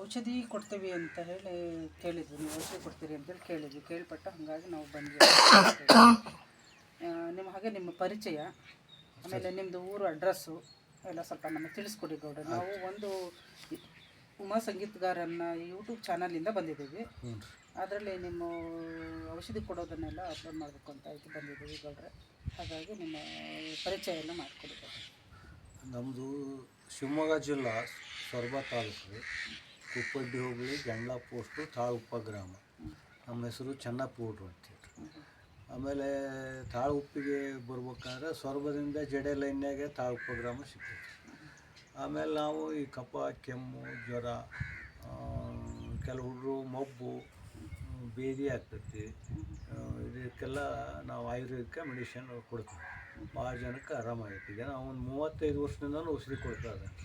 ಔಷಧಿ ಕೊಡ್ತೀವಿ ಅಂತ ಹೇಳಿ ಕೇಳಿದ್ವಿ, ನೀವು ಔಷಧಿ ಕೊಡ್ತೀರಿ ಅಂತೇಳಿ ಕೇಳಿದ್ವಿ, ಕೇಳ್ಪಟ್ಟು ಹಾಗಾಗಿ ನಾವು ಬಂದ್ವಿ. ನಿಮ್ಮ ಹಾಗೆ ನಿಮ್ಮ ಪರಿಚಯ, ಆಮೇಲೆ ನಿಮ್ಮದು ಊರು ಅಡ್ರೆಸ್ಸು ಎಲ್ಲ ಸ್ವಲ್ಪ ನಮಗೆ ತಿಳಿಸ್ಕೊಡಿ ಗೌಡ್ರೆ. ನಾವು ಒಂದು ಉಮಾ ಸಂಗೀತಗಾರನ್ನ ಯೂಟ್ಯೂಬ್ ಚಾನಲಿಂದ ಬಂದಿದ್ದೀವಿ. ಅದರಲ್ಲಿ ನಿಮ್ಮ ಔಷಧಿ ಕೊಡೋದನ್ನೆಲ್ಲ ಅಪ್ಲೋಡ್ ಮಾಡಬೇಕು ಅಂತ ಆಯಿತು ಬಂದಿದ್ದೀವಿ ಗೌಡ್ರೆ. ಹಾಗಾಗಿ ನಿಮ್ಮ ಪರಿಚಯ ಎಲ್ಲ ಮಾಡಿಕೊಡಿ ಗೌಡ್ರೆ. ನಮ್ಮದು ಶಿವಮೊಗ್ಗ ಜಿಲ್ಲಾ ಸೊರಬ ತಾಲೂಕು, ಕುಪ್ಪಡ್ಡಿ ಹೋಬಳಿ, ಗಂಡ್ಲ ಪೋಸ್ಟು, ತಾಳುಪ್ಪ ಗ್ರಾಮ. ನಮ್ಮ ಹೆಸರು ಚೆನ್ನಪ್ಪಗೌಡ್ರು ಅಂತೇಳಿ. ಆಮೇಲೆ ತಾಳುಪ್ಪಿಗೆ ಬರ್ಬೇಕಾದ್ರೆ ಸೊರಬದಿಂದ ಜಡೆ ಲೈನ್ಯಾಗೆ ತಾಳುಪ್ಪ ಗ್ರಾಮ ಸಿಗ್ತೈತಿ. ಆಮೇಲೆ ನಾವು ಈ ಕಫ, ಕೆಮ್ಮು, ಜ್ವರ, ಕೆಲವು ಹುಡುಗರು ಮಬ್ಬು, ಬೇದಿ ಆಗ್ತೈತಿ, ಇದಕ್ಕೆಲ್ಲ ನಾವು ಆಯುರ್ವೇದಿಕ ಮೆಡಿಷನ್ ಕೊಡ್ತೀವಿ. ಭಾಳ ಜನಕ್ಕೆ ಆರಾಮಾಗೈತಿ. ಈಗ ನಾವು ಒಂದು 35 ವರ್ಷದಿಂದ ಔಷಧಿ ಕೊಡ್ತಾ ಇದ್ದಾನೆ.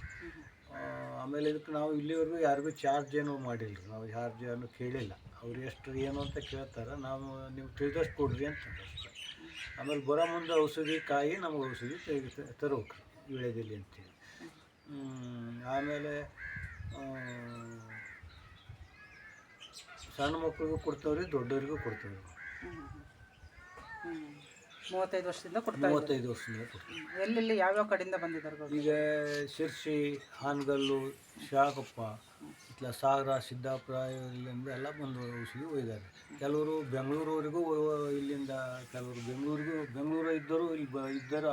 ಆಮೇಲೆ ಇದಕ್ಕೆ ನಾವು ಇಲ್ಲಿವರೆಗೂ ಯಾರಿಗೂ ಚಾರ್ಜ್ ಏನೂ ಮಾಡಿಲ್ಲ ರೀ. ನಾವು ಚಾರ್ಜ್ ಏನು ಕೇಳಿಲ್ಲ. ಅವ್ರು ಎಷ್ಟು ಏನು ಅಂತ ಕೇಳ್ತಾರೆ, ನಾವು ನೀವು ತಿಳಿದಷ್ಟು ಕೊಡ್ರಿ ಅಂತ ಅಷ್ಟೇ. ಆಮೇಲೆ ಬರೋ ಮುಂದೆ ಔಷಧಿ ಕಾಯಿ ನಮಗೆ ಔಷಧಿ ತರ್ಬೇಕು ವೀಳ್ಯದೆಲೆ ಅಂತೇಳಿ. ಆಮೇಲೆ ಸಣ್ಣ ಮಕ್ಕಳಿಗೂ ಕೊಡ್ತೇವೆ ರೀ, ದೊಡ್ಡವರಿಗೂ ಕೊಡ್ತೇವೆ. 35 ವರ್ಷದಿಂದ ಕೊಡ್ತಾ 35 ವರ್ಷದಿಂದ ಕೊಡ್ತೀವಿ. ಎಲ್ಲೆಲ್ಲಿ ಯಾವ್ಯಾವ ಕಡೆಯಿಂದ ಬಂದಿದ್ದಾರೆ? ಈಗ ಶಿರ್ಸಿ, ಹಾನಗಲ್ಲು, ಶಾಖಪ್ಪ, ಇತ್ಲ ಸಾಗರ, ಸಿದ್ದಾಪುರ ಇಲ್ಲಿಂದ ಎಲ್ಲ ಬಂದು ಔಷಧಿ ಒಯ್ದಾರೆ. ಕೆಲವರು ಬೆಂಗಳೂರವರೆಗೂ ಇಲ್ಲಿಂದ, ಕೆಲವರು ಬೆಂಗಳೂರು ಇದ್ದರು ಇಲ್ಲಿ ಇದ್ದರು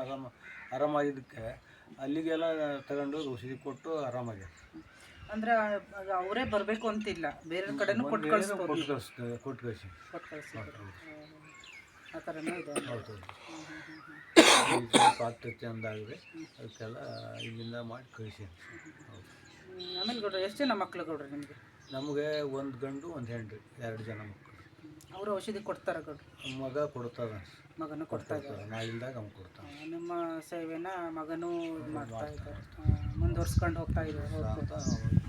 ಆರಾಮಾಗಿದ್ದಕ್ಕೆ ಅಲ್ಲಿಗೆಲ್ಲ ತಗೊಂಡು ಔಷಧಿ ಕೊಟ್ಟು ಆರಾಮಾಗ್ಯಾರ. ಅಂದ್ರೆ ಅವರೇ ಬರಬೇಕು ಅಂತಿಲ್ಲ, ಬೇರೆ ಕಡೆನೂ ಕೊಟ್ಟು ಕಳಿಸ್ಬೋದು. ಕೊಟ್ಟು ಕಳಿಸಿ ಆ ಥರನೂ ಇದೆ. ಹೌದು, ಆಗ್ತೈತಿ ಅಂದಾಗಿದೆ, ಅದಕ್ಕೆಲ್ಲ ಇಲ್ಲಿಂದ ಮಾಡಿ ಕಳಿಸಿ. ಹೌದು. ಆಮೇಲೆ ಗೌಡ್ರೆ ಎಷ್ಟು ಜನ ಮಕ್ಕಳು ಗೌಡ್ರೆ ನಿಮಗೆ? ನಮಗೆ ಒಂದು ಗಂಡು ಒಂದು ಹೆಣ್ಣು, 2 ಜನ ಮಕ್ಕಳು. ಅವರು ಔಷಧಿ ಕೊಡ್ತಾರೆ ಗೌಡ್ರೆ? ಮಗ ಕೊಡ್ತಾರೆ, ಮಗನೂ ಕೊಡ್ತಾ ಇದ್ದಾರೆ. ನಾ ಇಲ್ದಾಗ ಅವ್ನು ಕೊಡ್ತಾನೆ. ನಿಮ್ಮ ಸೇವೆನ ಮಗನೂ ಮಾಡ್ತಾ ಇದ್ದಾರೆ, ಮುಂದುವರ್ಸ್ಕೊಂಡು ಹೋಗ್ತಾ ಇದ್ದಾರೆ ಅಂತ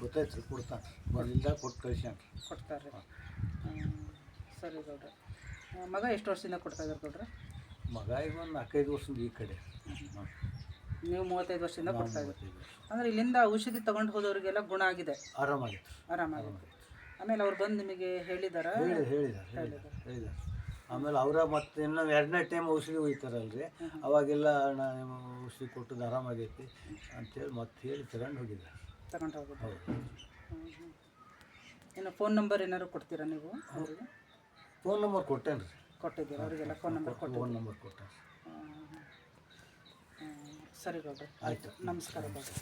ಗೊತ್ತೈತ್ರಿ. ಕೊಡ್ತಾನೆ, ಇಲ್ದಾಗ ಕೊಟ್ಟು ಕಳಿಸಿ ಅಂತ ಕೊಡ್ತಾರೆ. ಸರಿ ಗೌಡ್ರೆ. ಮಗ ಎಷ್ಟು ವರ್ಷದಿಂದ ಕೊಡ್ತಾ ಇದ್ದಾರೆ ಗೌಡ್ರೆ? ಮಗ ಈಗ ಒಂದು 4-5 ವರ್ಷದಿಂದ ಈ ಕಡೆ. ನೀವು 35 ವರ್ಷದಿಂದ ಕೊಡ್ತಾ ಇದ್ದೀರಿ. ಅಂದರೆ ಇಲ್ಲಿಂದ ಔಷಧಿ ತೊಗೊಂಡು ಹೋದವರಿಗೆಲ್ಲ ಗುಣ ಆಗಿದೆ, ಆರಾಮಾಗಿದೆ. ಆಮೇಲೆ ಅವ್ರು ಬಂದು ನಿಮಗೆ ಹೇಳಿದಾರ? ಹೇಳಿದ್ದಾರೆ. ಆಮೇಲೆ ಅವರ ಮತ್ತೆ ಇನ್ನೂ 2ನೇ ಟೈಮ್ ಔಷಧಿ ಒಯ್ತಾರಲ್ರಿ, ಅವಾಗೆಲ್ಲ ನಾನು ಔಷಧಿ ಕೊಟ್ಟದ್ದು ಆರಾಮಾಗೈತಿ ಅಂತೇಳಿ ಮತ್ತೆ ಹೇಳಿ ತಗೊಂಡು ಹೋಗಿದ್ದೆ. ಹೌದು. ಇನ್ನು ಫೋನ್ ನಂಬರ್ ಏನಾದ್ರು ಕೊಡ್ತೀರಾ ನೀವು ಅವರಿಗೆ? ಫೋನ್ ನಂಬರ್ ಕೊಟ್ಟೇನೆ ರೀ. ಕೊಟ್ಟಿದ್ದೀರಾ ಅವರಿಗೆಲ್ಲ? ಫೋನ್ ನಂಬರ್ ಕೊಟ್ಟೆ. ಸರಿ ಗೌಡ್ರೆ, ಆಯಿತು. ನಮಸ್ಕಾರ ಗೌಡ್ರೆ.